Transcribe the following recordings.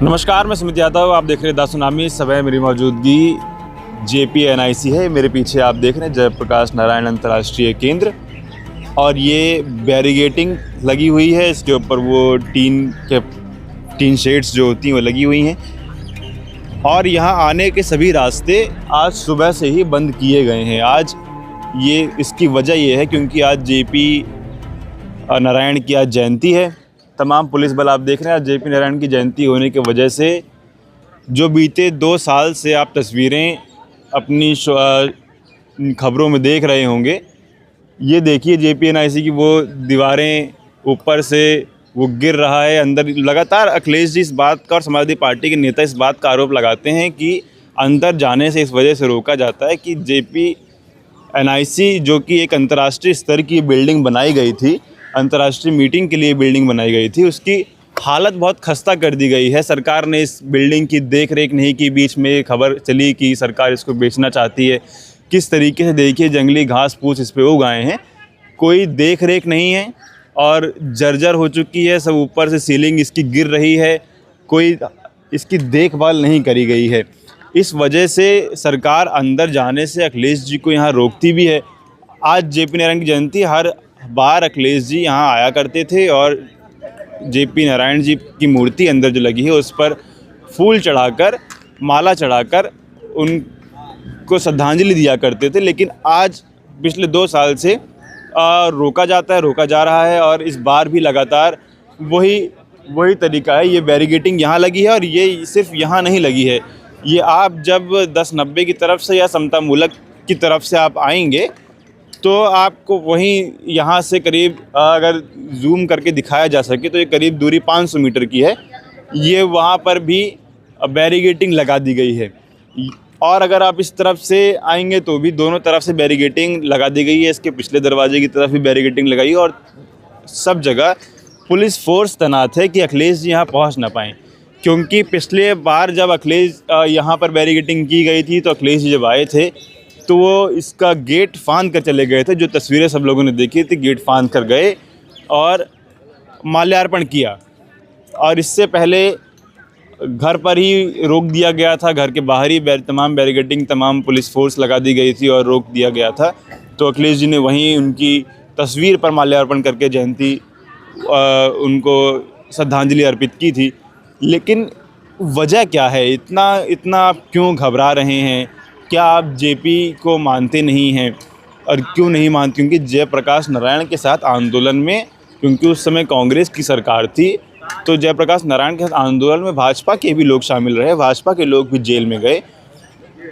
नमस्कार, मैं सुमित यादव। आप देख रहे हैं द सुनामी। समय मेरी मौजूदगी JPNIC है। मेरे पीछे आप देख रहे हैं जयप्रकाश नारायण अंतर्राष्ट्रीय केंद्र, और ये बैरिगेटिंग लगी हुई है। इसके ऊपर वो टीन शेड्स जो होती हैं वो लगी हुई हैं, और यहाँ आने के सभी रास्ते आज सुबह से ही बंद किए गए हैं। आज इसकी वजह ये है क्योंकि आज JP नारायण की आज जयंती है। तमाम पुलिस बल आप देख रहे हैं। आज JP नारायण की जयंती होने की वजह से जो बीते 2 साल से आप तस्वीरें अपनी खबरों में देख रहे होंगे, ये देखिए JPNIC की वो दीवारें ऊपर से वो गिर रहा है अंदर। लगातार अखिलेश जी इस बात का और समाजवादी पार्टी के नेता इस बात का आरोप लगाते हैं कि अंदर जाने से इस वजह से रोका जाता है कि JPNIC जो कि एक अंतर्राष्ट्रीय स्तर की बिल्डिंग बनाई गई थी, अंतर्राष्ट्रीय मीटिंग के लिए बिल्डिंग बनाई गई थी, उसकी हालत बहुत खस्ता कर दी गई है। सरकार ने इस बिल्डिंग की देख रेख नहीं की। बीच में खबर चली कि सरकार इसको बेचना चाहती है। किस तरीके से देखिए जंगली घास फूस इस पे उग आए हैं, कोई देख रेख नहीं है और जर्जर हो चुकी है सब। ऊपर से सीलिंग इसकी गिर रही है, कोई इसकी देखभाल नहीं करी गई है। इस वजह से सरकार अंदर जाने से अखिलेश जी को यहाँ रोकती भी है। आज JP नारायण की जयंती, हर बार अखिलेश जी यहाँ आया करते थे और JP नारायण जी की मूर्ति अंदर जो लगी है उस पर फूल चढ़ाकर, माला चढ़ाकर उनको श्रद्धांजलि दिया करते थे। लेकिन आज पिछले 2 साल से रोका जा रहा है, और इस बार भी लगातार वही तरीका है। ये बैरिगेटिंग यहाँ लगी है, और ये सिर्फ यहाँ नहीं लगी है। ये आप जब 1090 की तरफ से या समता मूलक की तरफ से आप आएंगे तो आपको वहीं यहाँ से करीब, अगर जूम करके दिखाया जा सके तो ये करीब दूरी 500 मीटर की है। ये वहाँ पर भी बैरिगेटिंग लगा दी गई है, और अगर आप इस तरफ से आएंगे तो भी दोनों तरफ से बैरिगेटिंग लगा दी गई है। इसके पिछले दरवाजे की तरफ भी बैरिगेटिंग लगाई है, और सब जगह पुलिस फोर्स तैनात है कि अखिलेश जी यहाँ पहुँच ना पाएँ। क्योंकि पिछले बार जब अखिलेश यहाँ पर बैरिगेटिंग की गई थी तो अखिलेश जी जब आए थे तो वो इसका गेट फांद कर चले गए थे। जो तस्वीरें सब लोगों ने देखी थी, गेट फांद कर गए और माल्यार्पण किया। और इससे पहले घर पर ही रोक दिया गया था, घर के बाहर ही तमाम बैरिगेटिंग, तमाम पुलिस फोर्स लगा दी गई थी और रोक दिया गया था। तो अखिलेश जी ने वहीं उनकी तस्वीर पर माल्यार्पण करके जयंती उनको श्रद्धांजलि अर्पित की थी। लेकिन वजह क्या है? इतना आप क्यों घबरा रहे हैं? क्या आप JP को मानते नहीं हैं? और क्यों नहीं मानते? क्योंकि जयप्रकाश नारायण के साथ आंदोलन में, क्योंकि उस समय कांग्रेस की सरकार थी, तो जयप्रकाश नारायण के साथ आंदोलन में भाजपा के भी लोग शामिल रहे, भाजपा के लोग भी जेल में गए।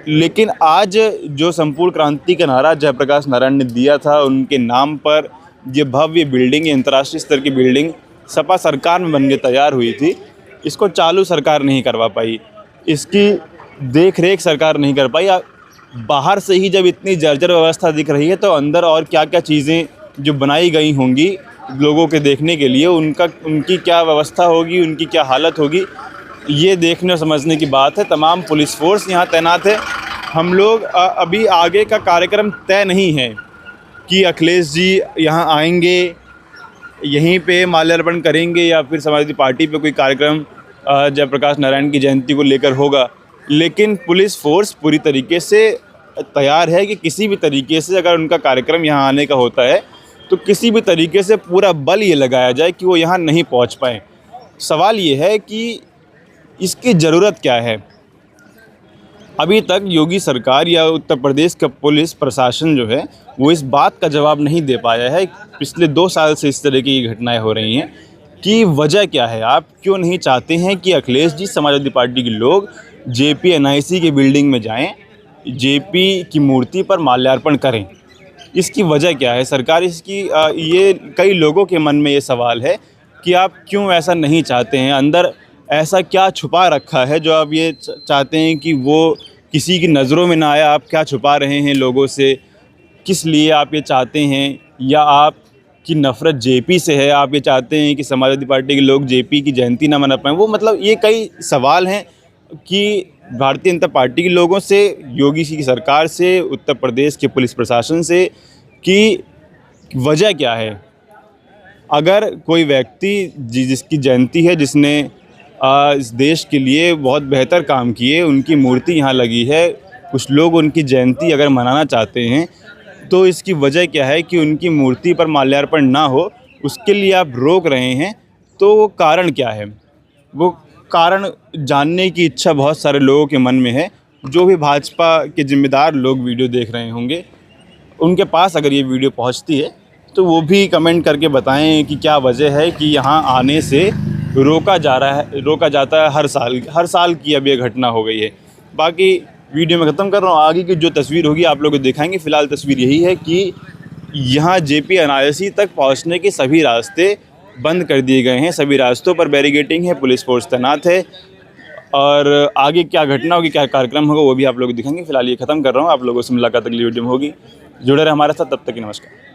लेकिन आज जो संपूर्ण क्रांति का नारा जयप्रकाश नारायण ने दिया था, उनके नाम पर ये भव्य बिल्डिंग, अंतर्राष्ट्रीय स्तर की बिल्डिंग सपा सरकार में बन के तैयार हुई थी, इसको चालू सरकार नहीं करवा पाई, इसकी देख रेख सरकार नहीं कर पाई। बाहर से ही जब इतनी जर्जर व्यवस्था दिख रही है तो अंदर और क्या क्या चीज़ें जो बनाई गई होंगी लोगों के देखने के लिए, उनकी क्या व्यवस्था होगी, उनकी क्या हालत होगी, ये देखने और समझने की बात है। तमाम पुलिस फोर्स यहाँ तैनात है। हम लोग अभी आगे का कार्यक्रम तय नहीं है कि अखिलेश जी यहाँ आएंगे, यहीं पे माल्यार्पण करेंगे, या फिर समाजवादी पार्टी पे कोई कार्यक्रम जयप्रकाश नारायण की जयंती को लेकर होगा। लेकिन पुलिस फोर्स पूरी तरीके से तैयार है कि किसी भी तरीके से अगर उनका कार्यक्रम यहाँ आने का होता है तो किसी भी तरीके से पूरा बल ये लगाया जाए कि वो यहाँ नहीं पहुँच पाएँ। सवाल ये है कि इसकी ज़रूरत क्या है? अभी तक योगी सरकार या उत्तर प्रदेश का पुलिस प्रशासन जो है वो इस बात का जवाब नहीं दे पाया है। पिछले 2 साल से इस तरह की घटनाएँ हो रही हैं कि वजह क्या है? आप क्यों नहीं चाहते हैं कि अखिलेश जी, समाजवादी पार्टी के लोग JPNIC की बिल्डिंग में जाएं, JP की मूर्ति पर माल्यार्पण करें? इसकी वजह क्या है? सरकार इसकी ये कई लोगों के मन में ये सवाल है कि आप क्यों ऐसा नहीं चाहते हैं? अंदर ऐसा क्या छुपा रखा है जो आप ये चाहते हैं कि वो किसी की नज़रों में ना आए? आप क्या छुपा रहे हैं लोगों से? किस लिए आप ये चाहते हैं? या आप की नफ़रत JP से है? आप ये चाहते हैं कि समाजवादी पार्टी के लोग JP की जयंती ना मना पाएँ? वो मतलब ये कई सवाल हैं कि भारतीय जनता पार्टी के लोगों से, योगी जी की सरकार से, उत्तर प्रदेश के पुलिस प्रशासन से, कि वजह क्या है? अगर कोई व्यक्ति जिसकी जयंती है, जिसने इस देश के लिए बहुत बेहतर काम किए। उनकी मूर्ति यहाँ लगी है। कुछ लोग उनकी जयंती अगर मनाना चाहते हैं तो इसकी वजह क्या है कि उनकी मूर्ति पर माल्यार्पण ना हो, उसके लिए आप रोक रहे हैं। तो वो कारण क्या है? वो कारण जानने की इच्छा बहुत सारे लोगों के मन में है। जो भी भाजपा के ज़िम्मेदार लोग वीडियो देख रहे होंगे, उनके पास अगर ये वीडियो पहुंचती है तो वो भी कमेंट करके बताएं कि क्या वजह है कि यहाँ आने से रोका जाता है। हर साल की अब ये घटना हो गई है। बाकी वीडियो में ख़त्म कर रहा हूँ। आगे की जो तस्वीर होगी आप लोगों को दिखाएंगे। फ़िलहाल तस्वीर यही है कि यहाँ जेपी एनआईसी तक पहुँचने के सभी रास्ते बंद कर दिए गए हैं। सभी रास्तों पर बैरिकेडिंग है, पुलिस फोर्स तैनात है। और आगे क्या घटना होगी, क्या कार्यक्रम होगा, वो भी आप लोग दिखाएंगे। फ़िलहाल ये ख़त्म कर रहा हूँ। आप लोगों से मुलाकात अगली वीडियो में होगी। जुड़े रहे हमारे साथ, तब तक की नमस्कार।